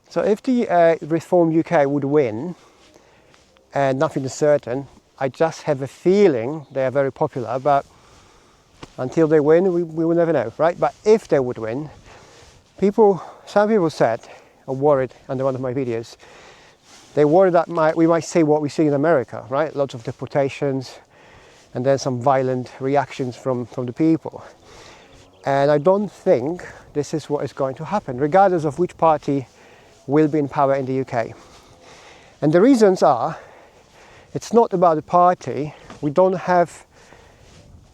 So if the Reform UK would win, and nothing is certain, I just have a feeling they are very popular, but until they win, we will never know, right? But if they would win, some people said, or worried under one of my videos, they worried that we might see what we see in America, right? Lots of deportations, and then some violent reactions from the people. And I don't think this is what is going to happen, regardless of which party will be in power in the UK. And the reasons are, it's not about the party. We don't have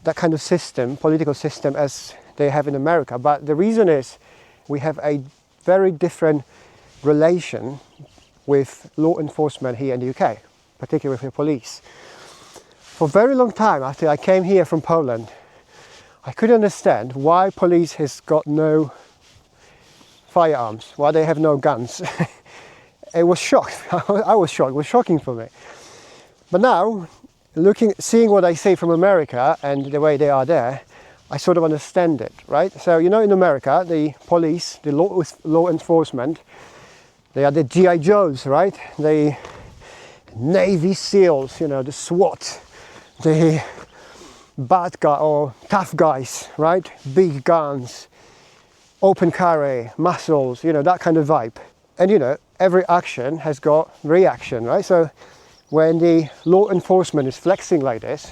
that kind of system, political system, as they have in America. But the reason is we have a very different relation with law enforcement here in the UK, particularly with the police. For a very long time after I came here from Poland, I couldn't understand why police has got no firearms, why they have no guns. It was shocked. I was shocked. It was shocking for me. But now, seeing what I see from America and the way they are there, I sort of understand it, right? So, you know, in America, the police, the law enforcement, they are the GI Joes, right? The Navy SEALs, you know, the SWAT, the bad guy or tough guys, right? Big guns, open carry, muscles, you know, that kind of vibe. And you know, every action has got reaction, right? So when the law enforcement is flexing like this,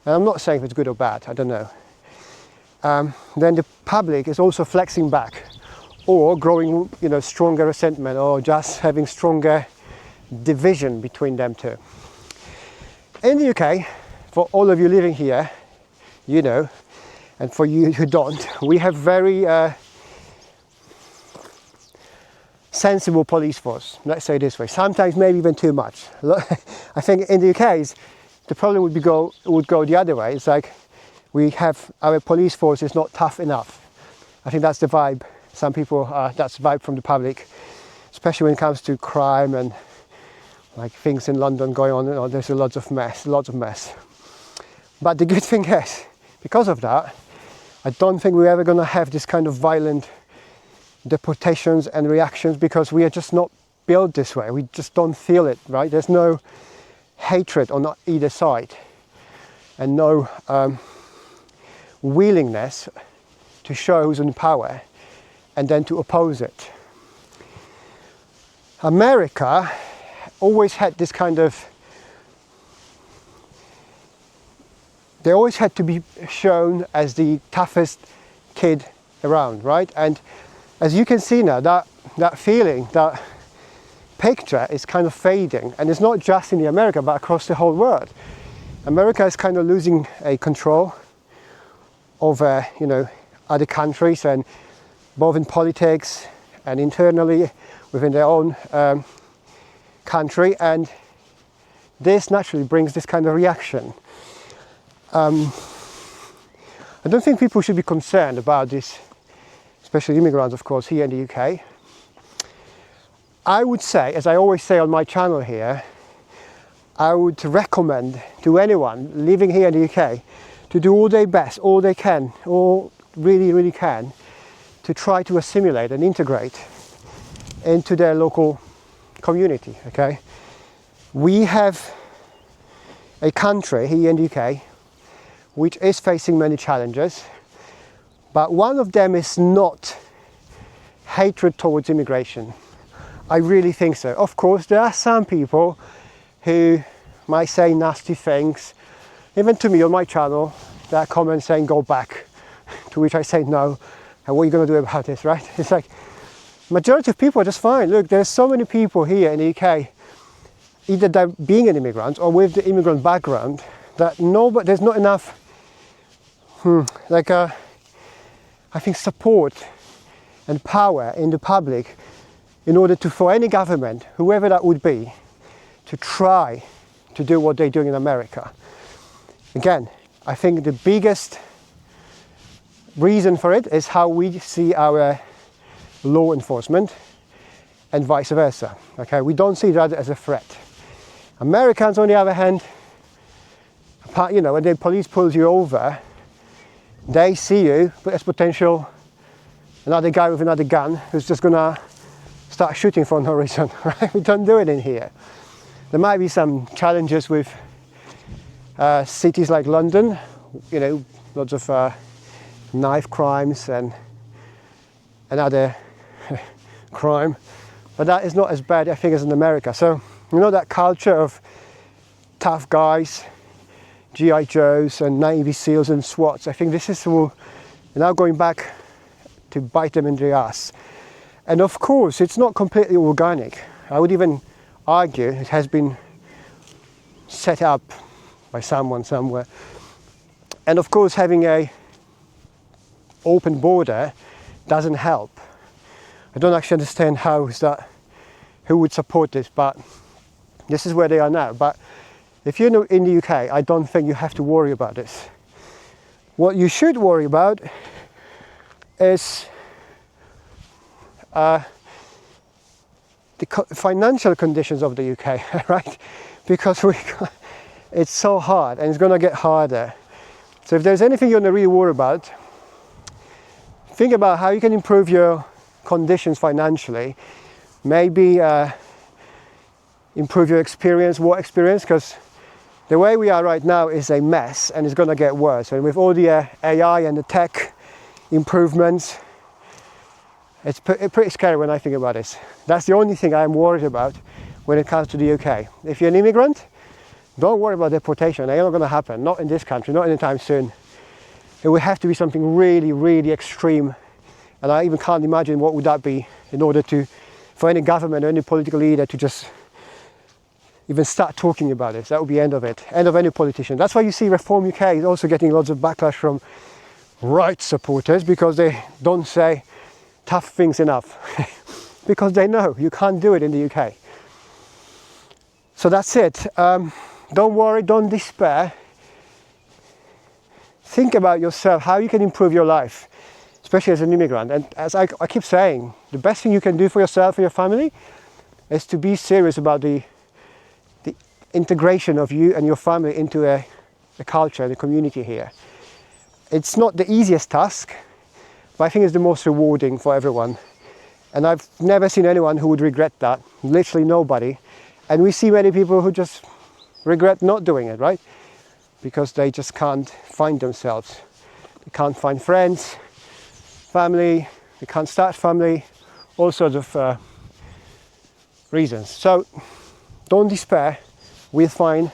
and I'm not saying if it's good or bad, I don't know, then the public is also flexing back, or growing, you know, stronger resentment, or just having stronger division between them two. In the UK, for all of you living here, you know, and for you who don't, we have very sensible police force, let's say it this way. Sometimes maybe even too much. I think in the UK, the problem would go the other way. It's like our police force is not tough enough. I think that's the vibe. Some people, that's the vibe from the public, especially when it comes to crime and like things in London going on. You know, there's lots of mess. But the good thing is, because of that, I don't think we're ever going to have this kind of violent deportations and reactions, because we are just not built this way. We just don't feel it, right? There's no hatred on either side, and no willingness to show who's in power and then to oppose it. America always had this kind of, they always had to be shown as the toughest kid around, right? And as you can see now, that feeling, that picture is kind of fading, and it's not just in America but across the whole world. America is kind of losing a control over, you know, other countries, and both in politics and internally within their own country, and this naturally brings this kind of reaction. I don't think people should be concerned about this, especially immigrants, of course, here in the UK. I would say, as I always say on my channel here, I would recommend to anyone living here in the UK to do all their best, all they can, all really can, to try to assimilate and integrate into their local community, okay? We have a country here in the UK which is facing many challenges, but one of them is not hatred towards immigration. I really think so. Of course, there are some people who might say nasty things, even to me on my channel. There are comments saying go back, to which I say no, and what are you going to do about this, right? It's like, majority of people are just fine. Look, there's so many people here in the UK, either they're being an immigrant or with the immigrant background, that there's not enough I think support and power in the public in order for any government, whoever that would be, to try to do what they're doing in America. Again, I think the biggest reason for it is how we see our law enforcement and vice versa. Okay, we don't see that as a threat. Americans, on the other hand, you know, when the police pulls you over, they see you as potential another guy with another gun who's just gonna start shooting for no reason, right? We don't do it in here. There might be some challenges with cities like London, you know, lots of knife crimes and other crime, but that is not as bad, I think, as in America. So, you know, that culture of tough guys, GI Joes and Navy SEALs and SWATs, I think this is all now going back to bite them in the ass. And of course, it's not completely organic. I would even argue it has been set up by someone somewhere. And of course, having a open border doesn't help. I don't actually understand who would support this, but this is where they are now. But if you're in the UK, I don't think you have to worry about this. What you should worry about is the financial conditions of the UK, right? Because it's so hard and it's going to get harder. So if there's anything you're going to really worry about, think about how you can improve your conditions financially. Maybe improve your experience, work experience, because the way we are right now is a mess and it's going to get worse. And with all the AI and the tech improvements, it's pretty scary when I think about this. That's the only thing I'm worried about when it comes to the UK. If you're an immigrant, don't worry about deportation. It's not going to happen. Not in this country, not anytime soon. It would have to be something really, really extreme. And I even can't imagine what would that be in order for any government or any political leader to just even start talking about this. That would be the end of it. End of any politician. That's why you see Reform UK is also getting lots of backlash from right supporters, because they don't say tough things enough. Because they know you can't do it in the UK. So that's it. Don't worry, don't despair. Think about yourself, how you can improve your life, especially as an immigrant. And as I keep saying, the best thing you can do for yourself and your family is to be serious about the integration of you and your family into a culture and a community here. It's not the easiest task, but I think it's the most rewarding for everyone. And I've never seen anyone who would regret that, literally nobody. And we see many people who just regret not doing it, right? Because they just can't find themselves. They can't find friends, family, they can't start family, all sorts of reasons. So don't despair, we're fine.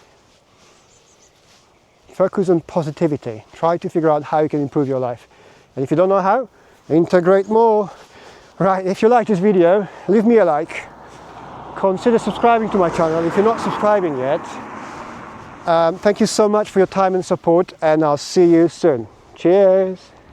Focus on positivity. Try to figure out how you can improve your life. And if you don't know how, integrate more. Right, if you like this video, leave me a like. Consider subscribing to my channel if you're not subscribing yet. Thank you so much for your time and support, and I'll see you soon. Cheers!